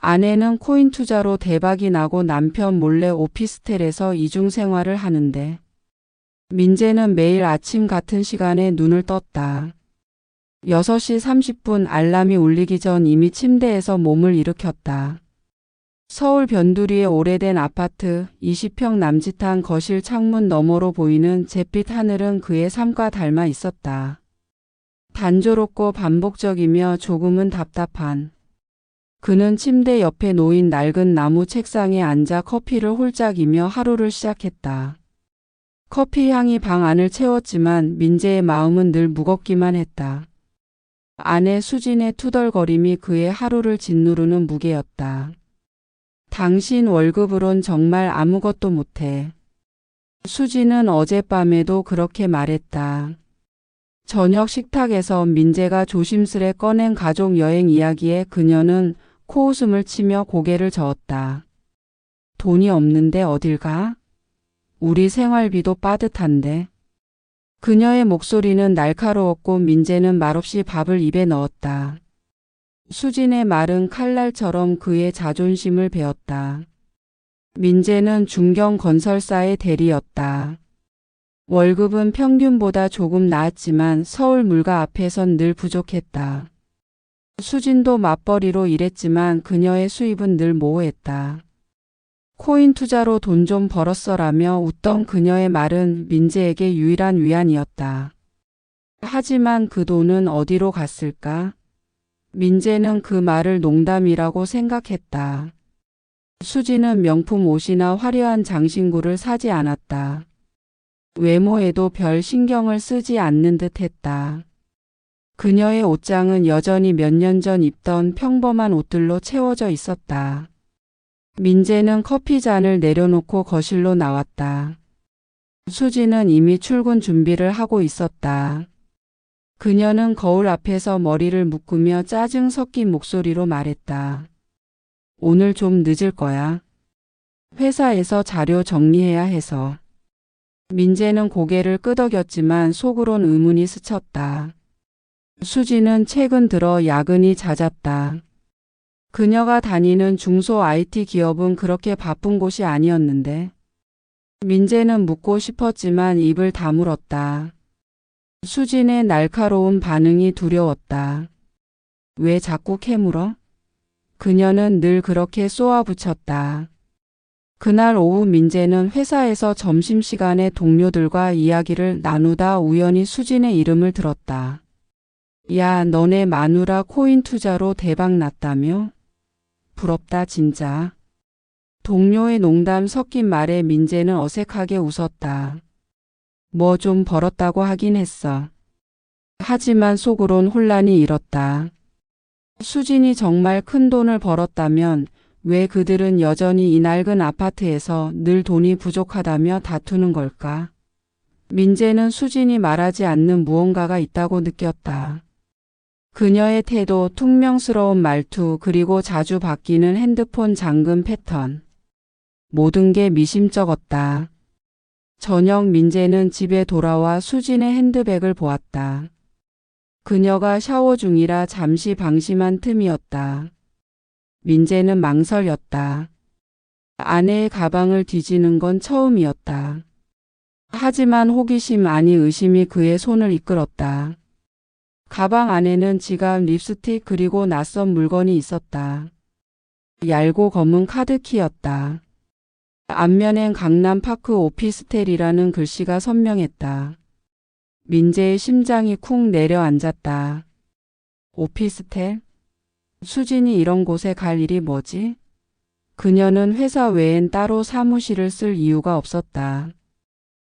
아내는 코인 투자로 대박이 나고 남편 몰래 오피스텔에서 이중 생활을 하는데 민재는 매일 아침 같은 시간에 눈을 떴다. 6시 30분 알람이 울리기 전 이미 침대에서 몸을 일으켰다. 서울 변두리의 오래된 아파트 20평 남짓한 거실 창문 너머로 보이는 잿빛 하늘은 그의 삶과 닮아 있었다. 단조롭고 반복적이며 조금은 답답한. 그는 침대 옆에 놓인 낡은 나무 책상에 앉아 커피를 홀짝이며 하루를 시작했다. 커피 향이 방 안을 채웠지만 민재의 마음은 늘 무겁기만 했다. 아내 수진의 투덜거림이 그의 하루를 짓누르는 무게였다. 당신 월급으론 정말 아무것도 못해. 수진은 어젯밤에도 그렇게 말했다. 저녁 식탁에서 민재가 조심스레 꺼낸 가족 여행 이야기에 그녀는 코웃음을 치며 고개를 저었다. 돈이 없는데 어딜 가? 우리 생활비도 빠듯한데. 그녀의 목소리는 날카로웠고 민재는 말없이 밥을 입에 넣었다. 수진의 말은 칼날처럼 그의 자존심을 베었다. 민재는 중견 건설사의 대리였다. 월급은 평균보다 조금 나았지만 서울 물가 앞에선 늘 부족했다. 수진도 맞벌이로 일했지만 그녀의 수입은 늘 모호했다. 코인 투자로 돈 좀 벌었어라며 웃던 그녀의 말은 민재에게 유일한 위안이었다. 하지만 그 돈은 어디로 갔을까? 민재는 그 말을 농담이라고 생각했다. 수진은 명품 옷이나 화려한 장신구를 사지 않았다. 외모에도 별 신경을 쓰지 않는 듯 했다. 그녀의 옷장은 여전히 몇 년 전 입던 평범한 옷들로 채워져 있었다. 민재는 커피 잔을 내려놓고 거실로 나왔다. 수진은 이미 출근 준비를 하고 있었다. 그녀는 거울 앞에서 머리를 묶으며 짜증 섞인 목소리로 말했다. 오늘 좀 늦을 거야. 회사에서 자료 정리해야 해서. 민재는 고개를 끄덕였지만 속으론 의문이 스쳤다. 수진은 최근 들어 야근이 잦았다. 그녀가 다니는 중소 IT 기업은 그렇게 바쁜 곳이 아니었는데. 민재는 묻고 싶었지만 입을 다물었다. 수진의 날카로운 반응이 두려웠다. 왜 자꾸 캐물어? 그녀는 늘 그렇게 쏘아붙였다. 그날 오후 민재는 회사에서 점심시간에 동료들과 이야기를 나누다 우연히 수진의 이름을 들었다. 야, 너네 마누라 코인 투자로 대박 났다며? 부럽다 진짜. 동료의 농담 섞인 말에 민재는 어색하게 웃었다. 뭐 좀 벌었다고 하긴 했어. 하지만 속으론 혼란이 일었다. 수진이 정말 큰 돈을 벌었다면 왜 그들은 여전히 이 낡은 아파트에서 늘 돈이 부족하다며 다투는 걸까? 민재는 수진이 말하지 않는 무언가가 있다고 느꼈다. 그녀의 태도, 퉁명스러운 말투, 그리고 자주 바뀌는 핸드폰 잠금 패턴. 모든 게 미심쩍었다. 저녁 민재는 집에 돌아와 수진의 핸드백을 보았다. 그녀가 샤워 중이라 잠시 방심한 틈이었다. 민재는 망설였다. 아내의 가방을 뒤지는 건 처음이었다. 하지만 호기심 아니 의심이 그의 손을 이끌었다. 가방 안에는 지갑, 립스틱 그리고 낯선 물건이 있었다. 얇고 검은 카드키였다. 앞면엔 강남파크 오피스텔이라는 글씨가 선명했다. 민재의 심장이 쿵 내려앉았다. 오피스텔? 수진이 이런 곳에 갈 일이 뭐지? 그녀는 회사 외엔 따로 사무실을 쓸 이유가 없었다.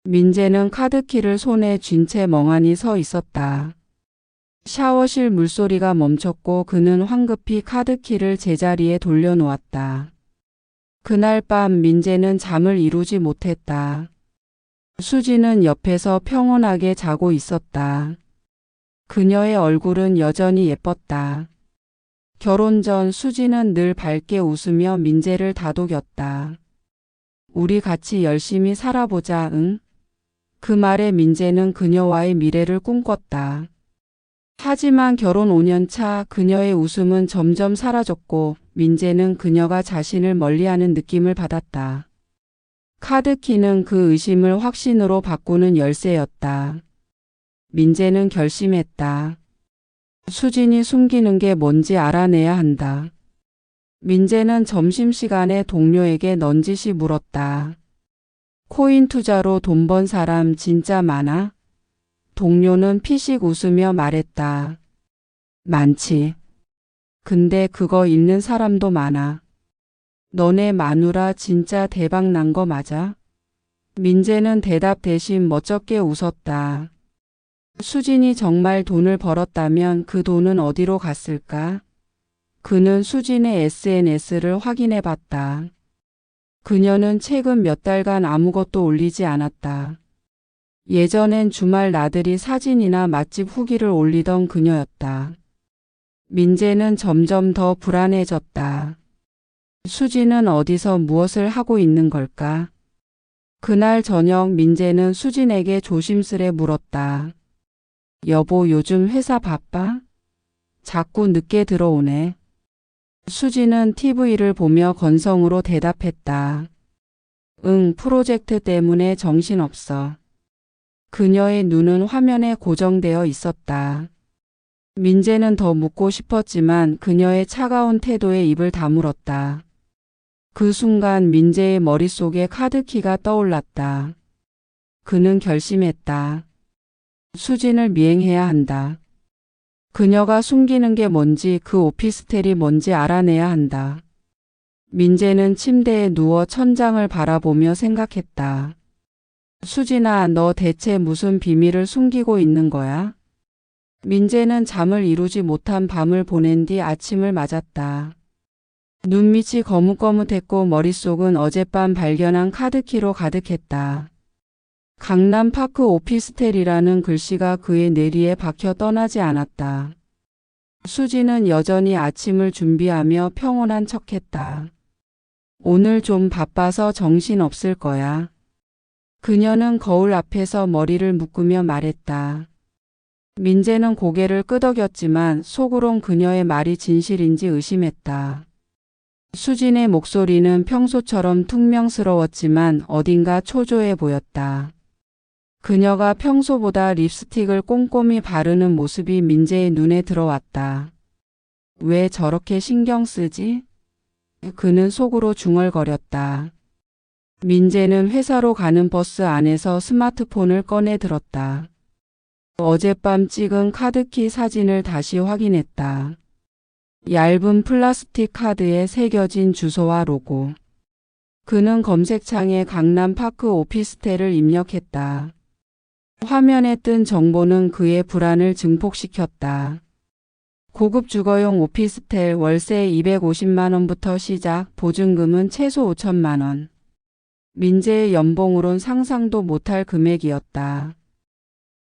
민재는 카드키를 손에 쥔 채 멍하니 서 있었다. 샤워실 물소리가 멈췄고 그는 황급히 카드키를 제자리에 돌려놓았다. 그날 밤 민재는 잠을 이루지 못했다. 수진은 옆에서 평온하게 자고 있었다. 그녀의 얼굴은 여전히 예뻤다. 결혼 전 수진은 늘 밝게 웃으며 민재를 다독였다. 우리 같이 열심히 살아보자, 응? 그 말에 민재는 그녀와의 미래를 꿈꿨다. 하지만 결혼 5년 차 그녀의 웃음은 점점 사라졌고 민재는 그녀가 자신을 멀리하는 느낌을 받았다. 카드키는 그 의심을 확신으로 바꾸는 열쇠였다. 민재는 결심했다. 수진이 숨기는 게 뭔지 알아내야 한다. 민재는 점심시간에 동료에게 넌지시 물었다. 코인 투자로 돈 번 사람 진짜 많아? 동료는 피식 웃으며 말했다. 많지. 근데 그거 읽는 사람도 많아. 너네 마누라 진짜 대박 난 거 맞아? 민재는 대답 대신 멋쩍게 웃었다. 수진이 정말 돈을 벌었다면 그 돈은 어디로 갔을까? 그는 수진의 SNS를 확인해 봤다. 그녀는 최근 몇 달간 아무것도 올리지 않았다. 예전엔 주말 나들이 사진이나 맛집 후기를 올리던 그녀였다. 민재는 점점 더 불안해졌다. 수진은 어디서 무엇을 하고 있는 걸까? 그날 저녁 민재는 수진에게 조심스레 물었다. 여보, 요즘 회사 바빠? 자꾸 늦게 들어오네. 수진은 TV를 보며 건성으로 대답했다. 응, 프로젝트 때문에 정신없어. 그녀의 눈은 화면에 고정되어 있었다. 민재는 더 묻고 싶었지만 그녀의 차가운 태도에 입을 다물었다. 그 순간 민재의 머릿속에 카드키가 떠올랐다. 그는 결심했다. 수진을 미행해야 한다. 그녀가 숨기는 게 뭔지, 그 오피스텔이 뭔지 알아내야 한다. 민재는 침대에 누워 천장을 바라보며 생각했다. 수진아, 너 대체 무슨 비밀을 숨기고 있는 거야? 민재는 잠을 이루지 못한 밤을 보낸 뒤 아침을 맞았다. 눈밑이 거뭇거뭇했고 머릿속은 어젯밤 발견한 카드키로 가득했다. 강남파크 오피스텔이라는 글씨가 그의 뇌리에 박혀 떠나지 않았다. 수진은 여전히 아침을 준비하며 평온한 척했다. 오늘 좀 바빠서 정신없을 거야. 그녀는 거울 앞에서 머리를 묶으며 말했다. 민재는 고개를 끄덕였지만 속으론 그녀의 말이 진실인지 의심했다. 수진의 목소리는 평소처럼 퉁명스러웠지만 어딘가 초조해 보였다. 그녀가 평소보다 립스틱을 꼼꼼히 바르는 모습이 민재의 눈에 들어왔다. 왜 저렇게 신경 쓰지? 그는 속으로 중얼거렸다. 민재는 회사로 가는 버스 안에서 스마트폰을 꺼내 들었다. 어젯밤 찍은 카드키 사진을 다시 확인했다. 얇은 플라스틱 카드에 새겨진 주소와 로고. 그는 검색창에 강남파크 오피스텔을 입력했다. 화면에 뜬 정보는 그의 불안을 증폭시켰다. 고급 주거용 오피스텔, 월세 250만 원부터 시작, 보증금은 최소 5천만 원. 민재의 연봉으론 상상도 못할 금액이었다.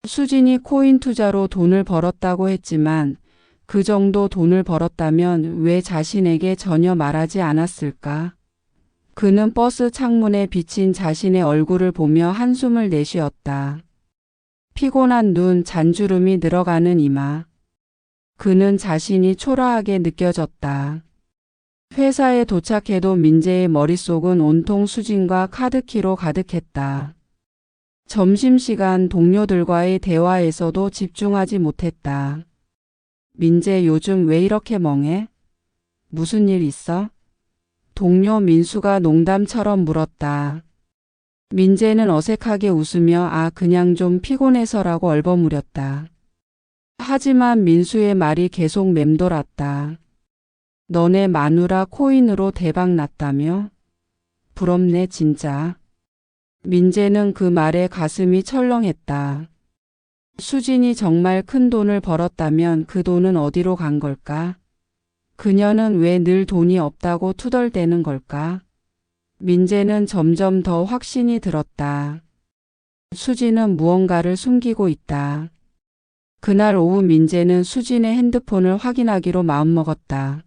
수진이 코인 투자로 돈을 벌었다고 했지만 그 정도 돈을 벌었다면 왜 자신에게 전혀 말하지 않았을까? 그는 버스 창문에 비친 자신의 얼굴을 보며 한숨을 내쉬었다. 피곤한 눈, 잔주름이 늘어가는 이마. 그는 자신이 초라하게 느껴졌다. 회사에 도착해도 민재의 머릿속은 온통 수진과 카드키로 가득했다. 점심시간 동료들과의 대화에서도 집중하지 못했다. 민재, 요즘 왜 이렇게 멍해? 무슨 일 있어? 동료 민수가 농담처럼 물었다. 민재는 어색하게 웃으며 그냥 좀 피곤해서라고 얼버무렸다. 하지만 민수의 말이 계속 맴돌았다. 너네 마누라 코인으로 대박 났다며? 부럽네 진짜. 민재는 그 말에 가슴이 철렁했다. 수진이 정말 큰 돈을 벌었다면 그 돈은 어디로 간 걸까? 그녀는 왜 늘 돈이 없다고 투덜대는 걸까? 민재는 점점 더 확신이 들었다. 수진은 무언가를 숨기고 있다. 그날 오후 민재는 수진의 핸드폰을 확인하기로 마음먹었다.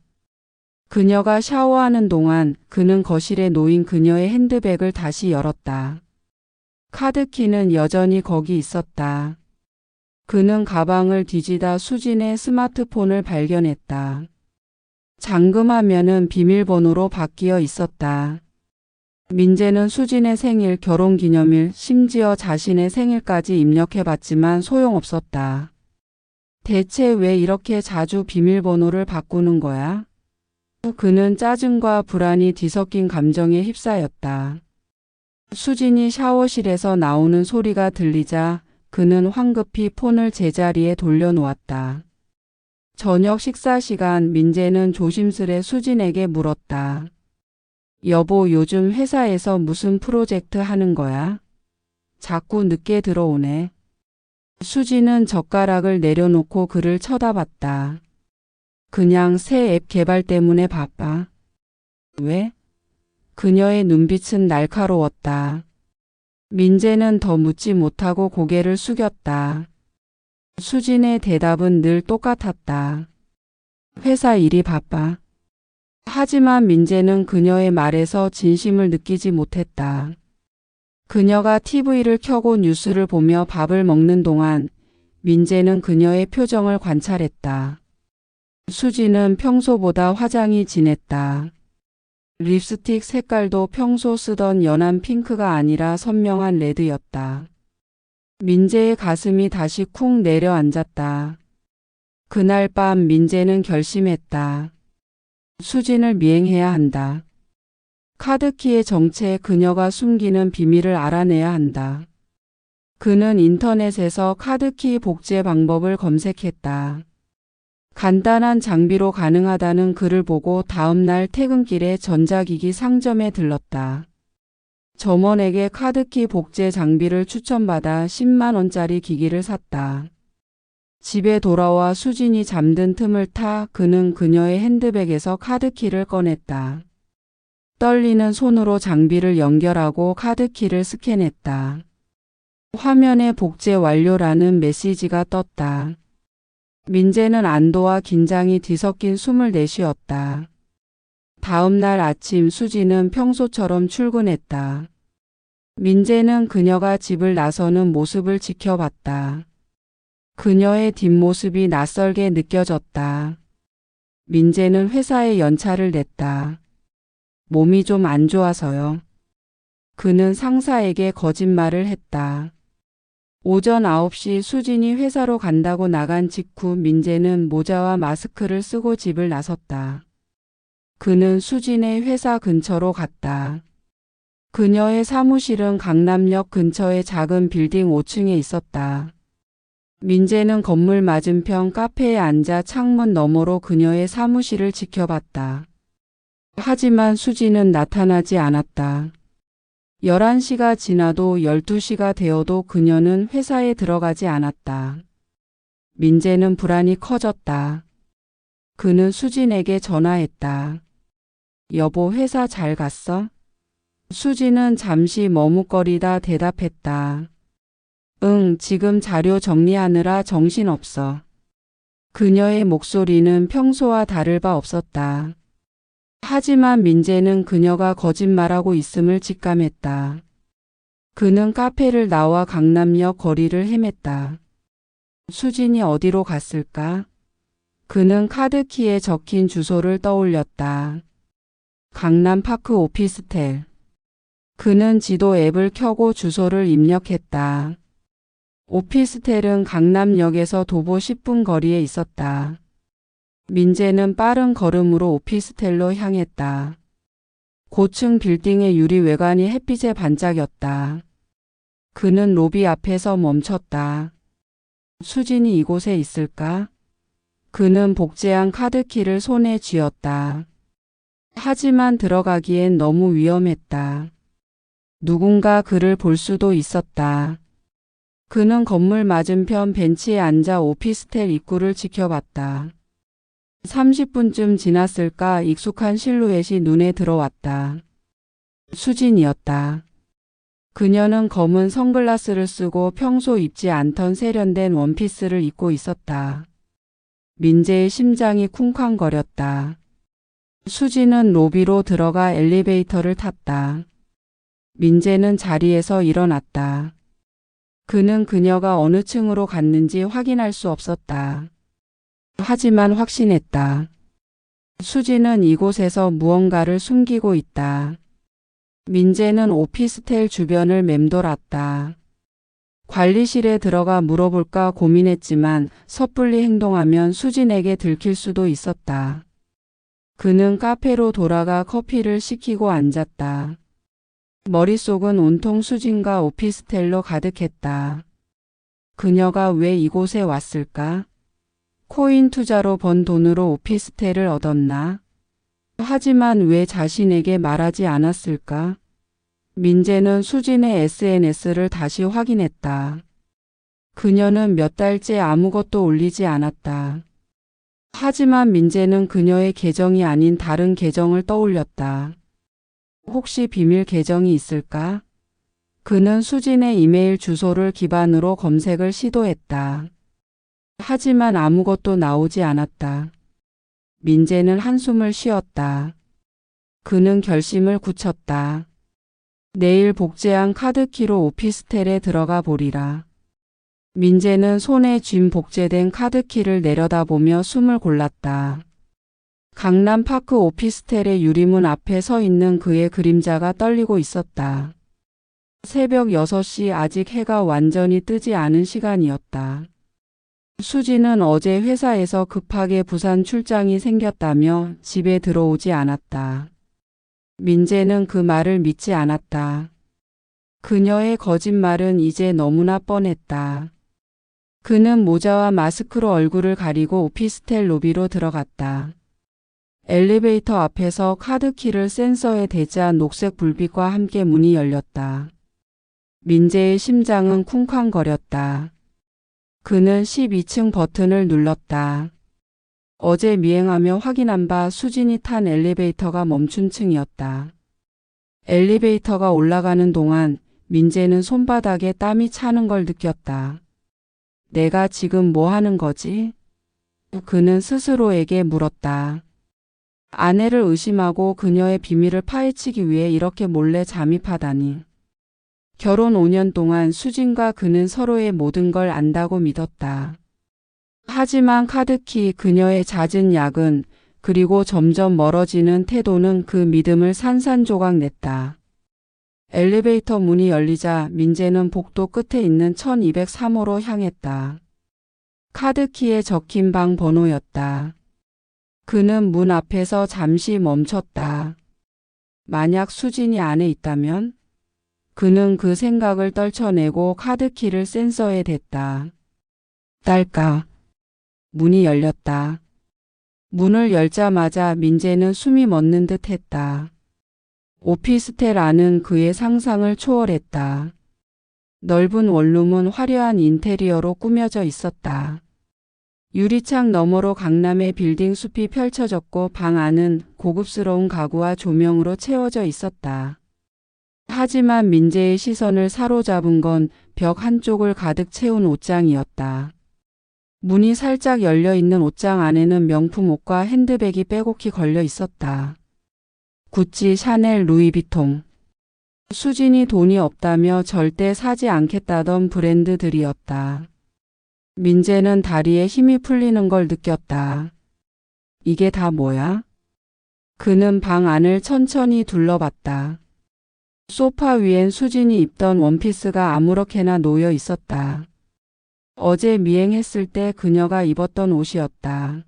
그녀가 샤워하는 동안 그는 거실에 놓인 그녀의 핸드백을 다시 열었다. 카드키는 여전히 거기 있었다. 그는 가방을 뒤지다 수진의 스마트폰을 발견했다. 잠금화면은 비밀번호로 바뀌어 있었다. 민재는 수진의 생일, 결혼기념일, 심지어 자신의 생일까지 입력해봤지만 소용없었다. 대체 왜 이렇게 자주 비밀번호를 바꾸는 거야? 그는 짜증과 불안이 뒤섞인 감정에 휩싸였다. 수진이 샤워실에서 나오는 소리가 들리자 그는 황급히 폰을 제자리에 돌려놓았다. 저녁 식사 시간, 민재는 조심스레 수진에게 물었다. 여보, 요즘 회사에서 무슨 프로젝트 하는 거야? 자꾸 늦게 들어오네. 수진은 젓가락을 내려놓고 그를 쳐다봤다. 그냥 새 앱 개발 때문에 바빠. 왜? 그녀의 눈빛은 날카로웠다. 민재는 더 묻지 못하고 고개를 숙였다. 수진의 대답은 늘 똑같았다. 회사 일이 바빠. 하지만 민재는 그녀의 말에서 진심을 느끼지 못했다. 그녀가 TV를 켜고 뉴스를 보며 밥을 먹는 동안 민재는 그녀의 표정을 관찰했다. 수진은 평소보다 화장이 진했다. 립스틱 색깔도 평소 쓰던 연한 핑크가 아니라 선명한 레드였다. 민재의 가슴이 다시 쿵 내려앉았다. 그날 밤 민재는 결심했다. 수진을 미행해야 한다. 카드키의 정체에 그녀가 숨기는 비밀을 알아내야 한다. 그는 인터넷에서 카드키 복제 방법을 검색했다. 간단한 장비로 가능하다는 글을 보고 다음날 퇴근길에 전자기기 상점에 들렀다. 점원에게 카드키 복제 장비를 추천받아 10만 원짜리 기기를 샀다. 집에 돌아와 수진이 잠든 틈을 타 그는 그녀의 핸드백에서 카드키를 꺼냈다. 떨리는 손으로 장비를 연결하고 카드키를 스캔했다. 화면에 복제 완료라는 메시지가 떴다. 민재는 안도와 긴장이 뒤섞인 숨을 내쉬었다. 다음 날 아침 수진은 평소처럼 출근했다. 민재는 그녀가 집을 나서는 모습을 지켜봤다. 그녀의 뒷모습이 낯설게 느껴졌다. 민재는 회사에 연차를 냈다. 몸이 좀 안 좋아서요. 그는 상사에게 거짓말을 했다. 오전 9시 수진이 회사로 간다고 나간 직후 민재는 모자와 마스크를 쓰고 집을 나섰다. 그는 수진의 회사 근처로 갔다. 그녀의 사무실은 강남역 근처의 작은 빌딩 5층에 있었다. 민재는 건물 맞은편 카페에 앉아 창문 너머로 그녀의 사무실을 지켜봤다. 하지만 수진은 나타나지 않았다. 11시가 지나도 12시가 되어도 그녀는 회사에 들어가지 않았다. 민재는 불안이 커졌다. 그는 수진에게 전화했다. 여보, 회사 잘 갔어? 수진은 잠시 머뭇거리다 대답했다. 응, 지금 자료 정리하느라 정신없어. 그녀의 목소리는 평소와 다를 바 없었다. 하지만 민재는 그녀가 거짓말하고 있음을 직감했다. 그는 카페를 나와 강남역 거리를 헤맸다. 수진이 어디로 갔을까? 그는 카드키에 적힌 주소를 떠올렸다. 강남파크 오피스텔. 그는 지도 앱을 켜고 주소를 입력했다. 오피스텔은 강남역에서 도보 10분 거리에 있었다. 민재는 빠른 걸음으로 오피스텔로 향했다. 고층 빌딩의 유리 외관이 햇빛에 반짝였다. 그는 로비 앞에서 멈췄다. 수진이 이곳에 있을까? 그는 복제한 카드키를 손에 쥐었다. 하지만 들어가기엔 너무 위험했다. 누군가 그를 볼 수도 있었다. 그는 건물 맞은편 벤치에 앉아 오피스텔 입구를 지켜봤다. 30분쯤 지났을까 익숙한 실루엣이 눈에 들어왔다. 수진이었다. 그녀는 검은 선글라스를 쓰고 평소 입지 않던 세련된 원피스를 입고 있었다. 민재의 심장이 쿵쾅거렸다. 수진은 로비로 들어가 엘리베이터를 탔다. 민재는 자리에서 일어났다. 그는 그녀가 어느 층으로 갔는지 확인할 수 없었다. 하지만 확신했다. 수진은 이곳에서 무언가를 숨기고 있다. 민재는 오피스텔 주변을 맴돌았다. 관리실에 들어가 물어볼까 고민했지만 섣불리 행동하면 수진에게 들킬 수도 있었다. 그는 카페로 돌아가 커피를 시키고 앉았다. 머릿속은 온통 수진과 오피스텔로 가득했다. 그녀가 왜 이곳에 왔을까? 코인 투자로 번 돈으로 오피스텔을 얻었나? 하지만 왜 자신에게 말하지 않았을까? 민재는 수진의 SNS를 다시 확인했다. 그녀는 몇 달째 아무것도 올리지 않았다. 하지만 민재는 그녀의 계정이 아닌 다른 계정을 떠올렸다. 혹시 비밀 계정이 있을까? 그는 수진의 이메일 주소를 기반으로 검색을 시도했다. 하지만 아무것도 나오지 않았다. 민재는 한숨을 쉬었다. 그는 결심을 굳혔다. 내일 복제한 카드키로 오피스텔에 들어가 보리라. 민재는 손에 쥔 복제된 카드키를 내려다보며 숨을 골랐다. 강남파크 오피스텔의 유리문 앞에 서 있는 그의 그림자가 떨리고 있었다. 새벽 6시 아직 해가 완전히 뜨지 않은 시간이었다. 수진은 어제 회사에서 급하게 부산 출장이 생겼다며 집에 들어오지 않았다. 민재는 그 말을 믿지 않았다. 그녀의 거짓말은 이제 너무나 뻔했다. 그는 모자와 마스크로 얼굴을 가리고 오피스텔 로비로 들어갔다. 엘리베이터 앞에서 카드키를 센서에 대자 녹색 불빛과 함께 문이 열렸다. 민재의 심장은 쿵쾅거렸다. 그는 12층 버튼을 눌렀다. 어제 미행하며 확인한 바 수진이 탄 엘리베이터가 멈춘 층이었다. 엘리베이터가 올라가는 동안 민재는 손바닥에 땀이 차는 걸 느꼈다. 내가 지금 뭐 하는 거지? 그는 스스로에게 물었다. 아내를 의심하고 그녀의 비밀을 파헤치기 위해 이렇게 몰래 잠입하다니. 결혼 5년 동안 수진과 그는 서로의 모든 걸 안다고 믿었다. 하지만 카드키, 그녀의 잦은 야근, 그리고 점점 멀어지는 태도는 그 믿음을 산산조각 냈다. 엘리베이터 문이 열리자 민재는 복도 끝에 있는 1203호로 향했다. 카드키에 적힌 방 번호였다. 그는 문 앞에서 잠시 멈췄다. 만약 수진이 안에 있다면? 그는 그 생각을 떨쳐내고 카드키를 센서에 댔다. 딸까. 문이 열렸다. 문을 열자마자 민재는 숨이 멎는 듯 했다. 오피스텔 안은 그의 상상을 초월했다. 넓은 원룸은 화려한 인테리어로 꾸며져 있었다. 유리창 너머로 강남의 빌딩 숲이 펼쳐졌고 방 안은 고급스러운 가구와 조명으로 채워져 있었다. 하지만 민재의 시선을 사로잡은 건 벽 한쪽을 가득 채운 옷장이었다. 문이 살짝 열려있는 옷장 안에는 명품 옷과 핸드백이 빼곡히 걸려 있었다. 구찌, 샤넬, 루이비통. 수진이 돈이 없다며 절대 사지 않겠다던 브랜드들이었다. 민재는 다리에 힘이 풀리는 걸 느꼈다. 이게 다 뭐야? 그는 방 안을 천천히 둘러봤다. 소파 위엔 수진이 입던 원피스가 아무렇게나 놓여 있었다. 어제 미행했을 때 그녀가 입었던 옷이었다.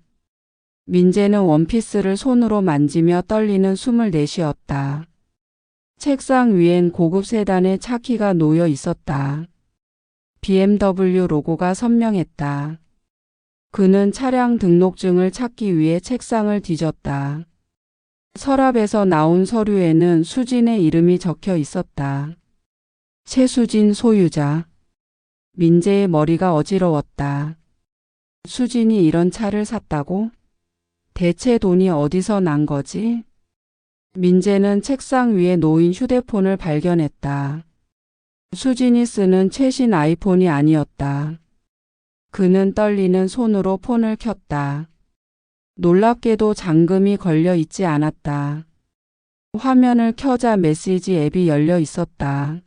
민재는 원피스를 손으로 만지며 떨리는 숨을 내쉬었다. 책상 위엔 고급 세단의 차키가 놓여 있었다. BMW 로고가 선명했다. 그는 차량 등록증을 찾기 위해 책상을 뒤졌다. 서랍에서 나온 서류에는 수진의 이름이 적혀 있었다. 최수진 소유자. 민재의 머리가 어지러웠다. 수진이 이런 차를 샀다고? 대체 돈이 어디서 난 거지? 민재는 책상 위에 놓인 휴대폰을 발견했다. 수진이 쓰는 최신 아이폰이 아니었다. 그는 떨리는 손으로 폰을 켰다. 놀랍게도 잠금이 걸려 있지 않았다. 화면을 켜자 메시지 앱이 열려 있었다.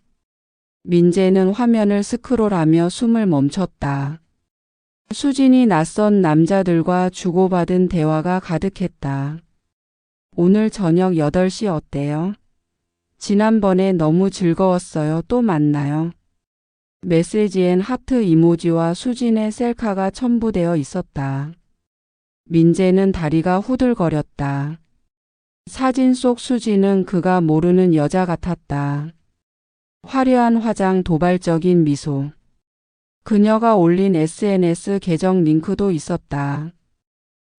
민재는 화면을 스크롤하며 숨을 멈췄다. 수진이 낯선 남자들과 주고받은 대화가 가득했다. 오늘 저녁 8시 어때요? 지난번에 너무 즐거웠어요. 또 만나요. 메시지엔 하트 이모지와 수진의 셀카가 첨부되어 있었다. 민재는 다리가 후들거렸다. 사진 속 수진은 그가 모르는 여자 같았다. 화려한 화장, 도발적인 미소. 그녀가 올린 SNS 계정 링크도 있었다.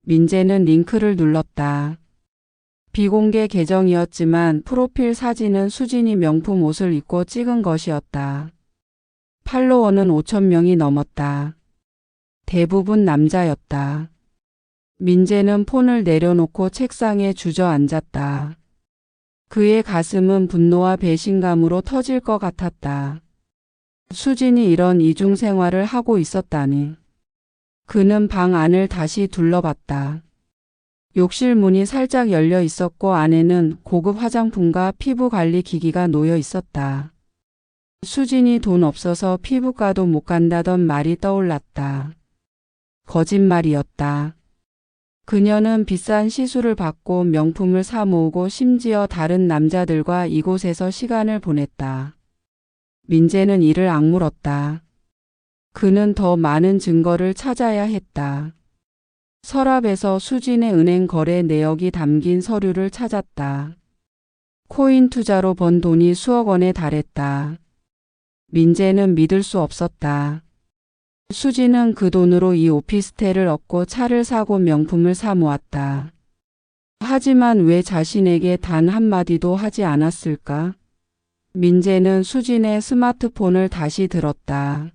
민재는 링크를 눌렀다. 비공개 계정이었지만 프로필 사진은 수진이 명품 옷을 입고 찍은 것이었다. 팔로워는 5,000명이 넘었다. 대부분 남자였다. 민재는 폰을 내려놓고 책상에 주저앉았다. 그의 가슴은 분노와 배신감으로 터질 것 같았다. 수진이 이런 이중생활을 하고 있었다니. 그는 방 안을 다시 둘러봤다. 욕실 문이 살짝 열려 있었고 안에는 고급 화장품과 피부관리 기기가 놓여 있었다. 수진이 돈 없어서 피부과도 못 간다던 말이 떠올랐다. 거짓말이었다. 그녀는 비싼 시술을 받고 명품을 사 모으고 심지어 다른 남자들과 이곳에서 시간을 보냈다. 민재는 이를 악물었다. 그는 더 많은 증거를 찾아야 했다. 서랍에서 수진의 은행 거래 내역이 담긴 서류를 찾았다. 코인 투자로 번 돈이 수억 원에 달했다. 민재는 믿을 수 없었다. 수진은 그 돈으로 이 오피스텔을 얻고 차를 사고 명품을 사 모았다. 하지만 왜 자신에게 단 한마디도 하지 않았을까? 민재는 수진의 스마트폰을 다시 들었다.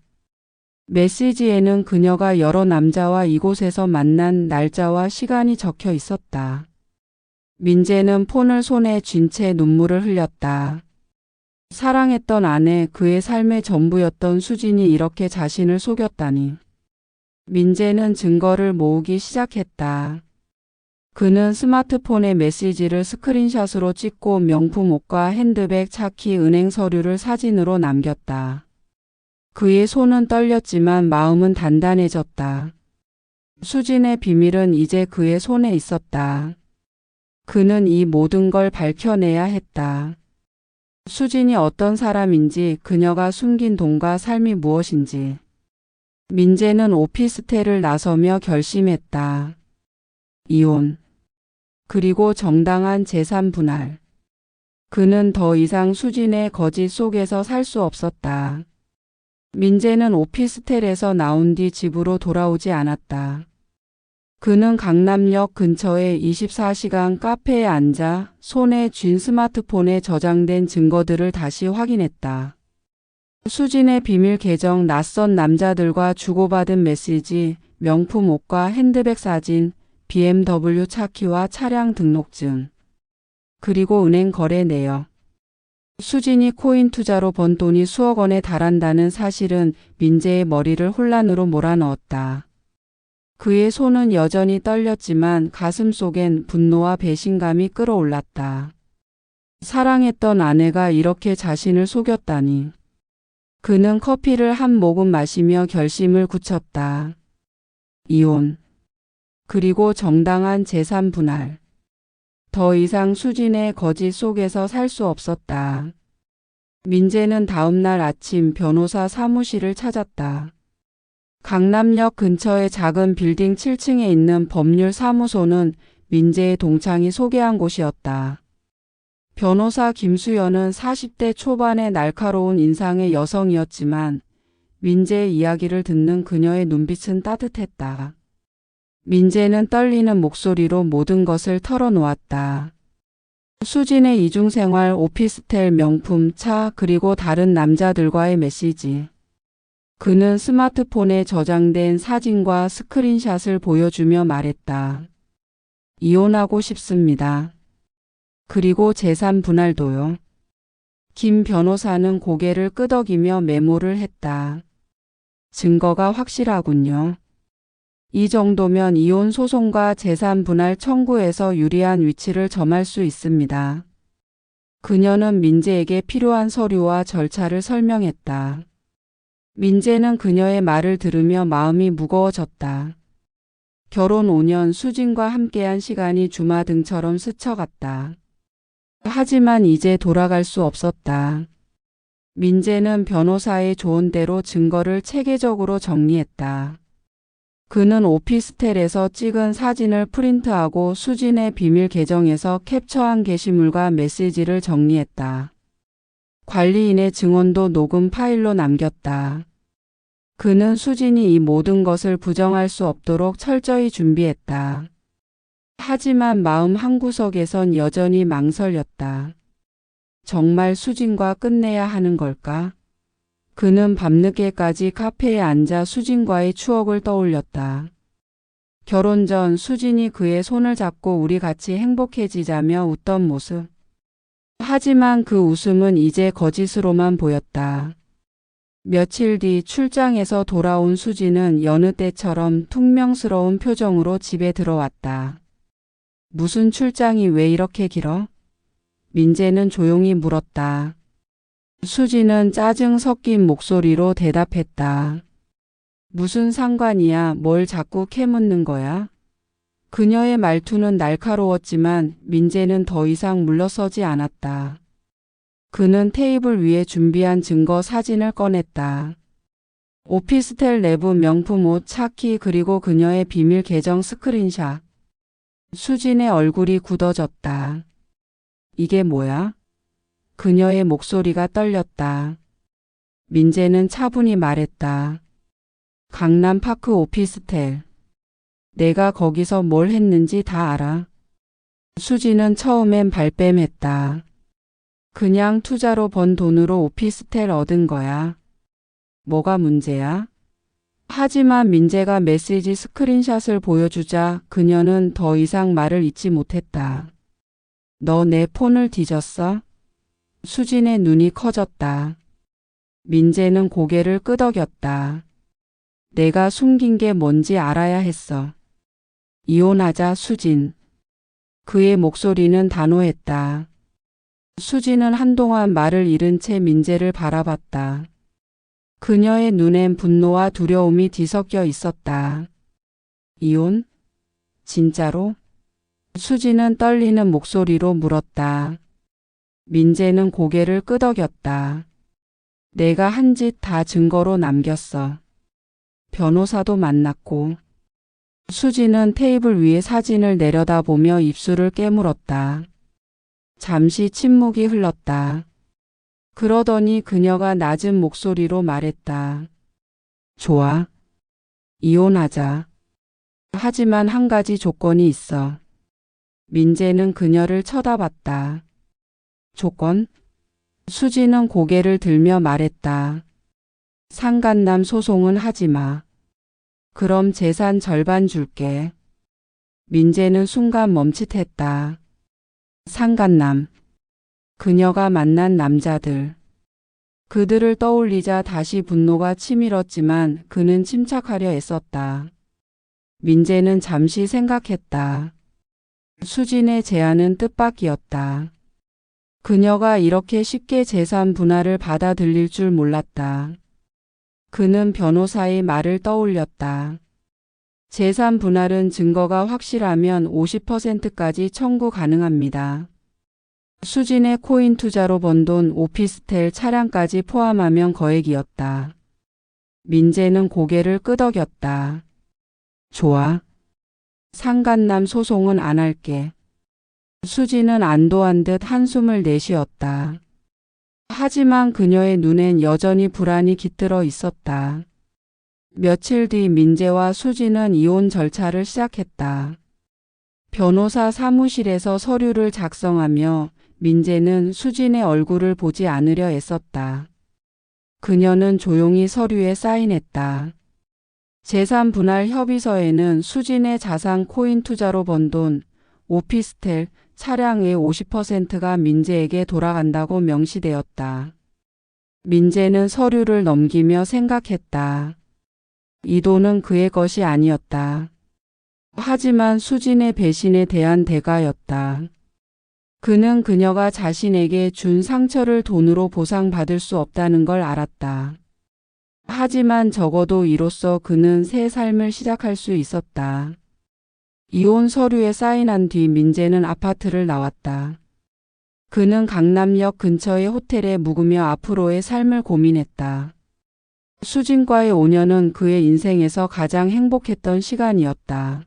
메시지에는 그녀가 여러 남자와 이곳에서 만난 날짜와 시간이 적혀 있었다. 민재는 폰을 손에 쥔 채 눈물을 흘렸다. 사랑했던 아내, 그의 삶의 전부였던 수진이 이렇게 자신을 속였다니. 민재는 증거를 모으기 시작했다. 그는 스마트폰의 메시지를 스크린샷으로 찍고 명품 옷과 핸드백, 차키, 은행 서류를 사진으로 남겼다. 그의 손은 떨렸지만 마음은 단단해졌다. 수진의 비밀은 이제 그의 손에 있었다. 그는 이 모든 걸 밝혀내야 했다. 수진이 어떤 사람인지, 그녀가 숨긴 돈과 삶이 무엇인지. 민재는 오피스텔을 나서며 결심했다. 이혼. 그리고 정당한 재산 분할. 그는 더 이상 수진의 거짓 속에서 살 수 없었다. 민재는 오피스텔에서 나온 뒤 집으로 돌아오지 않았다. 그는 강남역 근처의 24시간 카페에 앉아 손에 쥔 스마트폰에 저장된 증거들을 다시 확인했다. 수진의 비밀 계정, 낯선 남자들과 주고받은 메시지, 명품 옷과 핸드백 사진, BMW 차키와 차량 등록증, 그리고 은행 거래 내역. 수진이 코인 투자로 번 돈이 수억 원에 달한다는 사실은 민재의 머리를 혼란으로 몰아넣었다. 그의 손은 여전히 떨렸지만 가슴 속엔 분노와 배신감이 끓어올랐다. 사랑했던 아내가 이렇게 자신을 속였다니. 그는 커피를 한 모금 마시며 결심을 굳혔다. 이혼. 그리고 정당한 재산 분할. 더 이상 수진의 거짓 속에서 살 수 없었다. 민재는 다음 날 아침 변호사 사무실을 찾았다. 강남역 근처의 작은 빌딩 7층에 있는 법률사무소는 민재의 동창이 소개한 곳이었다. 변호사 김수연은 40대 초반의 날카로운 인상의 여성이었지만 민재의 이야기를 듣는 그녀의 눈빛은 따뜻했다. 민재는 떨리는 목소리로 모든 것을 털어놓았다. 수진의 이중생활, 오피스텔, 명품, 차, 그리고 다른 남자들과의 메시지. 그는 스마트폰에 저장된 사진과 스크린샷을 보여주며 말했다. 이혼하고 싶습니다. 그리고 재산 분할도요. 김 변호사는 고개를 끄덕이며 메모를 했다. 증거가 확실하군요. 이 정도면 이혼 소송과 재산 분할 청구에서 유리한 위치를 점할 수 있습니다. 그녀는 민재에게 필요한 서류와 절차를 설명했다. 민재는 그녀의 말을 들으며 마음이 무거워졌다. 결혼 5년 수진과 함께한 시간이 주마등처럼 스쳐갔다. 하지만 이제 돌아갈 수 없었다. 민재는 변호사의 조언대로 증거를 체계적으로 정리했다. 그는 오피스텔에서 찍은 사진을 프린트하고 수진의 비밀 계정에서 캡처한 게시물과 메시지를 정리했다. 관리인의 증언도 녹음 파일로 남겼다. 그는 수진이 이 모든 것을 부정할 수 없도록 철저히 준비했다. 하지만 마음 한구석에선 여전히 망설였다. 정말 수진과 끝내야 하는 걸까? 그는 밤늦게까지 카페에 앉아 수진과의 추억을 떠올렸다. 결혼 전 수진이 그의 손을 잡고 우리 같이 행복해지자며 웃던 모습. 하지만 그 웃음은 이제 거짓으로만 보였다. 며칠 뒤 출장에서 돌아온 수진은 여느 때처럼 퉁명스러운 표정으로 집에 들어왔다. 무슨 출장이 왜 이렇게 길어? 민재는 조용히 물었다. 수진은 짜증 섞인 목소리로 대답했다. 무슨 상관이야, 뭘 자꾸 캐묻는 거야? 그녀의 말투는 날카로웠지만 민재는 더 이상 물러서지 않았다. 그는 테이블 위에 준비한 증거 사진을 꺼냈다. 오피스텔 내부 명품 옷, 차키 그리고 그녀의 비밀 계정 스크린샷. 수진의 얼굴이 굳어졌다. 이게 뭐야? 그녀의 목소리가 떨렸다. 민재는 차분히 말했다. 강남파크 오피스텔. 내가 거기서 뭘 했는지 다 알아. 수진은 처음엔 발뺌했다. 그냥 투자로 번 돈으로 오피스텔 얻은 거야. 뭐가 문제야? 하지만 민재가 메시지 스크린샷을 보여주자 그녀는 더 이상 말을 잇지 못했다. 너 내 폰을 뒤졌어? 수진의 눈이 커졌다. 민재는 고개를 끄덕였다. 내가 숨긴 게 뭔지 알아야 했어. 이혼하자, 수진. 그의 목소리는 단호했다. 수진은 한동안 말을 잃은 채 민재를 바라봤다. 그녀의 눈엔 분노와 두려움이 뒤섞여 있었다. 이혼? 진짜로? 수진은 떨리는 목소리로 물었다. 민재는 고개를 끄덕였다. 내가 한 짓 다 증거로 남겼어. 변호사도 만났고. 수진은 테이블 위에 사진을 내려다보며 입술을 깨물었다. 잠시 침묵이 흘렀다. 그러더니 그녀가 낮은 목소리로 말했다. 좋아. 이혼하자. 하지만 한 가지 조건이 있어. 민재는 그녀를 쳐다봤다. 조건? 수진은 고개를 들며 말했다. 상간남 소송은 하지 마. 그럼 재산 절반 줄게. 민재는 순간 멈칫했다. 상간남. 그녀가 만난 남자들. 그들을 떠올리자 다시 분노가 치밀었지만 그는 침착하려 애썼다. 민재는 잠시 생각했다. 수진의 제안은 뜻밖이었다. 그녀가 이렇게 쉽게 재산 분할을 받아들일 줄 몰랐다. 그는 변호사의 말을 떠올렸다. 재산 분할은 증거가 확실하면 50%까지 청구 가능합니다. 수진의 코인 투자로 번 돈, 오피스텔 차량까지 포함하면 거액이었다. 민재는 고개를 끄덕였다. 좋아. 상간남 소송은 안 할게. 수진은 안도한 듯 한숨을 내쉬었다. 하지만 그녀의 눈엔 여전히 불안이 깃들어 있었다. 며칠 뒤 민재와 수진은 이혼 절차를 시작했다. 변호사 사무실에서 서류를 작성하며 민재는 수진의 얼굴을 보지 않으려 애썼다. 그녀는 조용히 서류에 사인했다. 재산 분할 협의서에는 수진의 자산 코인 투자로 번 돈, 오피스텔, 차량의 50%가 민재에게 돌아간다고 명시되었다. 민재는 서류를 넘기며 생각했다. 이 돈은 그의 것이 아니었다. 하지만 수진의 배신에 대한 대가였다. 그는 그녀가 자신에게 준 상처를 돈으로 보상받을 수 없다는 걸 알았다. 하지만 적어도 이로써 그는 새 삶을 시작할 수 있었다. 이혼 서류에 사인한 뒤 민재는 아파트를 나왔다. 그는 강남역 근처의 호텔에 묵으며 앞으로의 삶을 고민했다. 수진과의 5년은 그의 인생에서 가장 행복했던 시간이었다.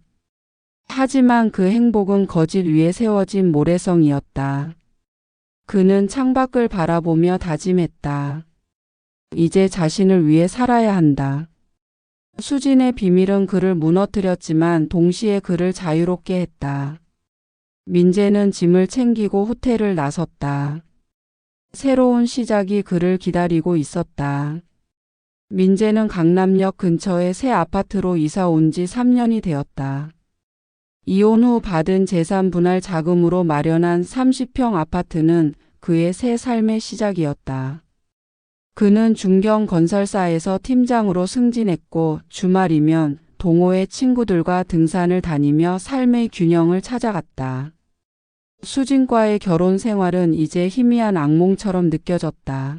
하지만 그 행복은 거짓 위에 세워진 모래성이었다. 그는 창밖을 바라보며 다짐했다. 이제 자신을 위해 살아야 한다. 수진의 비밀은 그를 무너뜨렸지만 동시에 그를 자유롭게 했다. 민재는 짐을 챙기고 호텔을 나섰다. 새로운 시작이 그를 기다리고 있었다. 민재는 강남역 근처의 새 아파트로 이사 온 지 3년이 되었다. 이혼 후 받은 재산 분할 자금으로 마련한 30평 아파트는 그의 새 삶의 시작이었다. 그는 중견 건설사에서 팀장으로 승진했고 주말이면 동호회 친구들과 등산을 다니며 삶의 균형을 찾아갔다. 수진과의 결혼 생활은 이제 희미한 악몽처럼 느껴졌다.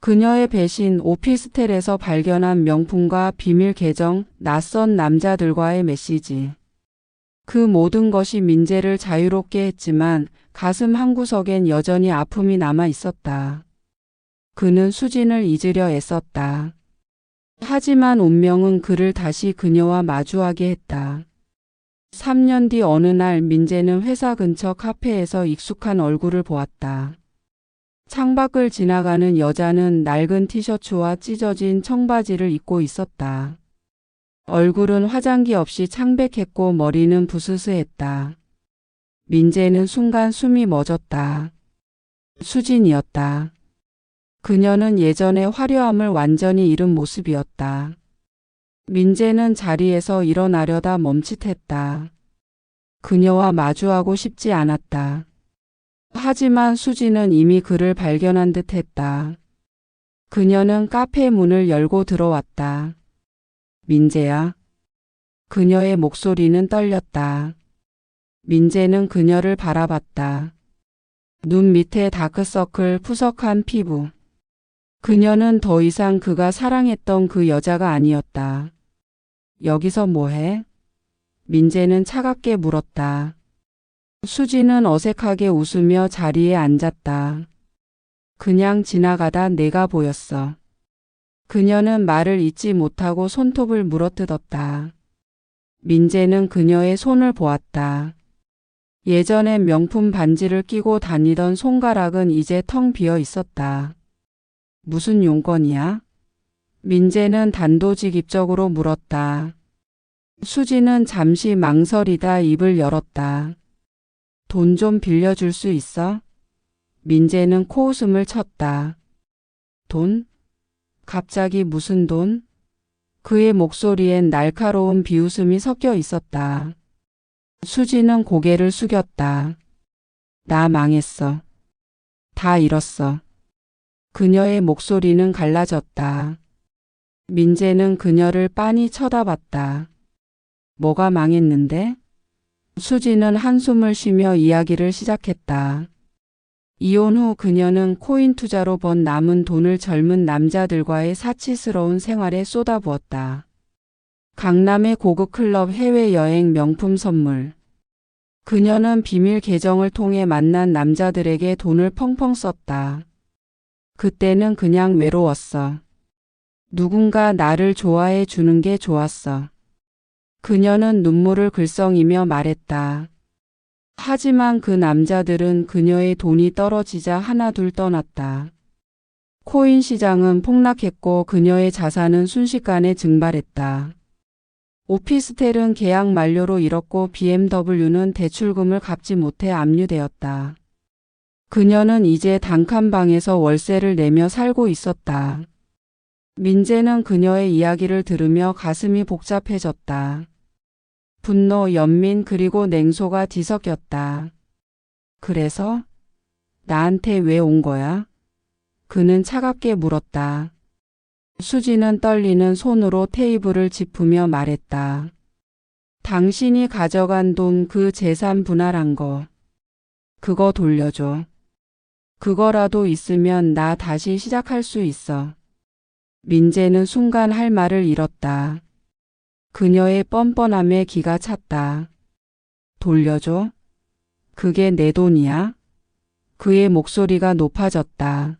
그녀의 배신, 오피스텔에서 발견한 명품과 비밀 계정, 낯선 남자들과의 메시지. 그 모든 것이 민재를 자유롭게 했지만 가슴 한구석엔 여전히 아픔이 남아 있었다. 그는 수진을 잊으려 애썼다. 하지만 운명은 그를 다시 그녀와 마주하게 했다. 3년 뒤 어느 날 민재는 회사 근처 카페에서 익숙한 얼굴을 보았다. 창밖을 지나가는 여자는 낡은 티셔츠와 찢어진 청바지를 입고 있었다. 얼굴은 화장기 없이 창백했고 머리는 부스스했다. 민재는 순간 숨이 멎었다. 수진이었다. 그녀는 예전의 화려함을 완전히 잃은 모습이었다. 민재는 자리에서 일어나려다 멈칫했다. 그녀와 마주하고 싶지 않았다. 하지만 수진은 이미 그를 발견한 듯 했다. 그녀는 카페 문을 열고 들어왔다. 민재야. 그녀의 목소리는 떨렸다. 민재는 그녀를 바라봤다. 눈 밑에 다크서클, 푸석한 피부. 그녀는 더 이상 그가 사랑했던 그 여자가 아니었다. 여기서 뭐해? 민재는 차갑게 물었다. 수진은 어색하게 웃으며 자리에 앉았다. 그냥 지나가다 내가 보였어. 그녀는 말을 잇지 못하고 손톱을 물어뜯었다. 민재는 그녀의 손을 보았다. 예전엔 명품 반지를 끼고 다니던 손가락은 이제 텅 비어 있었다. 무슨 용건이야? 민재는 단도직입적으로 물었다. 수진은 잠시 망설이다 입을 열었다. 돈 좀 빌려줄 수 있어? 민재는 코웃음을 쳤다. 돈? 갑자기 무슨 돈? 그의 목소리엔 날카로운 비웃음이 섞여 있었다. 수진은 고개를 숙였다. 나 망했어. 다 잃었어. 그녀의 목소리는 갈라졌다. 민재는 그녀를 빤히 쳐다봤다. 뭐가 망했는데? 수진은 한숨을 쉬며 이야기를 시작했다. 이혼 후 그녀는 코인 투자로 번 남은 돈을 젊은 남자들과의 사치스러운 생활에 쏟아부었다. 강남의 고급 클럽, 해외여행, 명품 선물. 그녀는 비밀 계정을 통해 만난 남자들에게 돈을 펑펑 썼다. 그때는 그냥 외로웠어. 누군가 나를 좋아해 주는 게 좋았어. 그녀는 눈물을 글썽이며 말했다. 하지만 그 남자들은 그녀의 돈이 떨어지자 하나둘 떠났다. 코인 시장은 폭락했고 그녀의 자산은 순식간에 증발했다. 오피스텔은 계약 만료로 잃었고 BMW는 대출금을 갚지 못해 압류되었다. 그녀는 이제 단칸방에서 월세를 내며 살고 있었다. 민재는 그녀의 이야기를 들으며 가슴이 복잡해졌다. 분노, 연민 그리고 냉소가 뒤섞였다. 그래서? 나한테 왜 온 거야? 그는 차갑게 물었다. 수지는 떨리는 손으로 테이블을 짚으며 말했다. 당신이 가져간 돈, 그 재산 분할한 거. 그거 돌려줘. 그거라도 있으면 나 다시 시작할 수 있어. 민재는 순간 할 말을 잃었다. 그녀의 뻔뻔함에 기가 찼다. 돌려줘? 그게 내 돈이야? 그의 목소리가 높아졌다.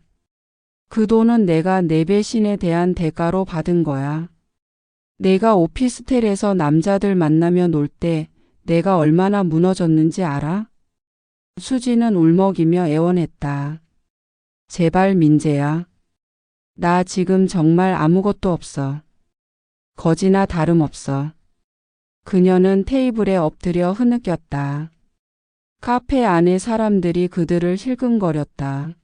그 돈은 내가 내 배신에 대한 대가로 받은 거야. 내가 오피스텔에서 남자들 만나며 놀 때 내가 얼마나 무너졌는지 알아? 수지는 울먹이며 애원했다. 제발 민재야. 나 지금 정말 아무것도 없어. 거지나 다름없어. 그녀는 테이블에 엎드려 흐느꼈다. 카페 안의 사람들이 그들을 힐끔거렸다.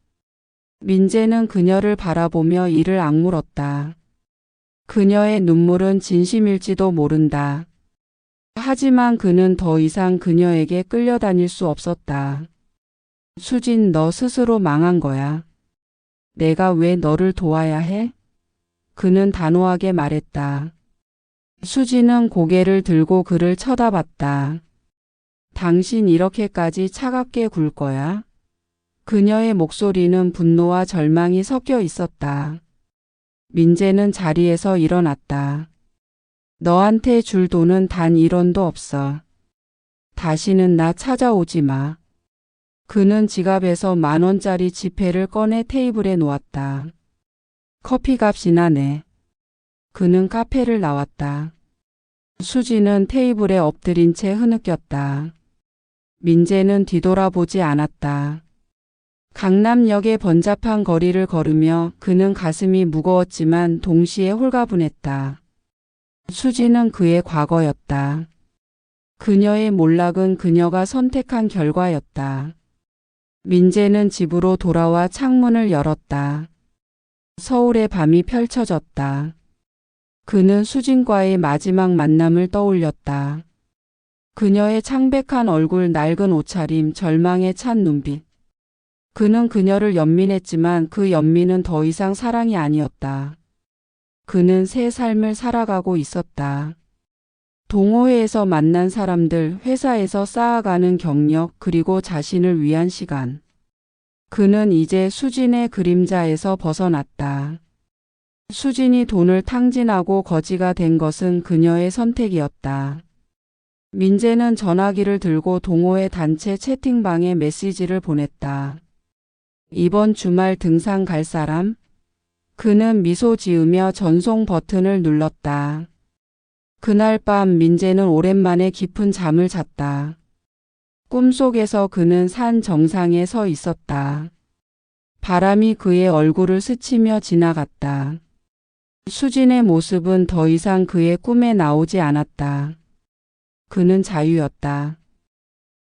민재는 그녀를 바라보며 이를 악물었다. 그녀의 눈물은 진심일지도 모른다. 하지만 그는 더 이상 그녀에게 끌려다닐 수 없었다. 수진, 너 스스로 망한 거야. 내가 왜 너를 도와야 해? 그는 단호하게 말했다. 수진은 고개를 들고 그를 쳐다봤다. 당신 이렇게까지 차갑게 굴 거야? 그녀의 목소리는 분노와 절망이 섞여 있었다. 민재는 자리에서 일어났다. 너한테 줄 돈은 단 1원도 없어. 다시는 나 찾아오지 마. 그는 지갑에서 10,000원짜리 지폐를 꺼내 테이블에 놓았다. 커피값이나 내. 그는 카페를 나왔다. 수지는 테이블에 엎드린 채 흐느꼈다. 민재는 뒤돌아보지 않았다. 강남역의 번잡한 거리를 걸으며 그는 가슴이 무거웠지만 동시에 홀가분했다. 수지는 그의 과거였다. 그녀의 몰락은 그녀가 선택한 결과였다. 민재는 집으로 돌아와 창문을 열었다. 서울의 밤이 펼쳐졌다. 그는 수진과의 마지막 만남을 떠올렸다. 그녀의 창백한 얼굴, 낡은 옷차림, 절망에 찬 눈빛. 그는 그녀를 연민했지만 그 연민은 더 이상 사랑이 아니었다. 그는 새 삶을 살아가고 있었다. 동호회에서 만난 사람들, 회사에서 쌓아가는 경력, 그리고 자신을 위한 시간. 그는 이제 수진의 그림자에서 벗어났다. 수진이 돈을 탕진하고 거지가 된 것은 그녀의 선택이었다. 민재는 전화기를 들고 동호회 단체 채팅방에 메시지를 보냈다. 이번 주말 등산 갈 사람? 그는 미소 지으며 전송 버튼을 눌렀다. 그날 밤 민재는 오랜만에 깊은 잠을 잤다. 꿈속에서 그는 산 정상에 서 있었다. 바람이 그의 얼굴을 스치며 지나갔다. 수진의 모습은 더 이상 그의 꿈에 나오지 않았다. 그는 자유였다.